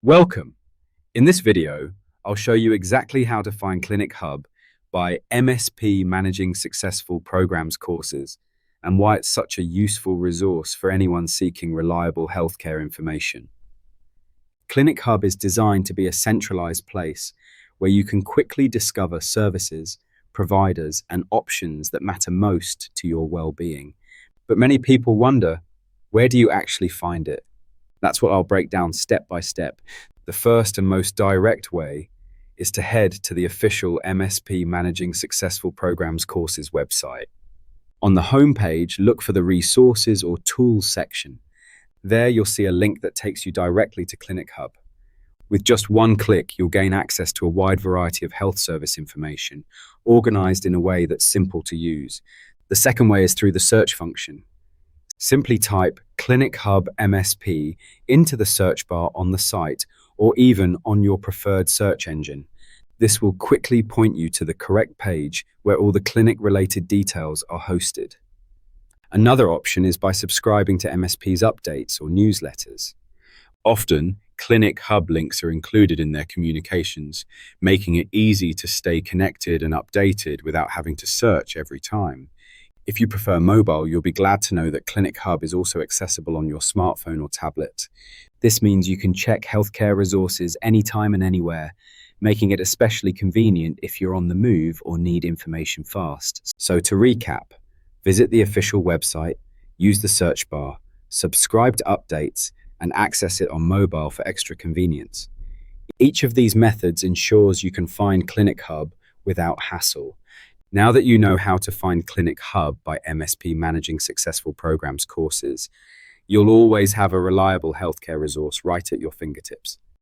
Welcome. In this video, I'll show you exactly how to find Clinic Hub by MSP Managing Successful Programs courses and why it's such a useful resource for anyone seeking reliable healthcare information. Clinic Hub is designed to be a centralized place where you can quickly discover services, providers, and options that matter most to your well-being. But many people wonder, where do you actually find it? That's what I'll break down step by step. The first and most direct way is to head to the official MSP Managing Successful Programs courses website. On the homepage, look for the Resources or Tools section. There you'll see a link that takes you directly to Clinic Hub. With just one click, you'll gain access to a wide variety of health service information, organized in a way that's simple to use. The second way is through the search function. Simply type Clinic Hub MSP into the search bar on the site or even on your preferred search engine. This will quickly point you to the correct page where all the clinic-related details are hosted. Another option is by subscribing to MSP's updates or newsletters. Often, Clinic Hub links are included in their communications, making it easy to stay connected and updated without having to search every time. If you prefer mobile, you'll be glad to know that Clinic Hub is also accessible on your smartphone or tablet. This means you can check healthcare resources anytime and anywhere, making it especially convenient if you're on the move or need information fast. So to recap, visit the official website, use the search bar, subscribe to updates, and access it on mobile for extra convenience. Each of these methods ensures you can find Clinic Hub without hassle. Now that you know how to find Clinic Hub by MSP Managing Successful Programs courses, you'll always have a reliable healthcare resource right at your fingertips.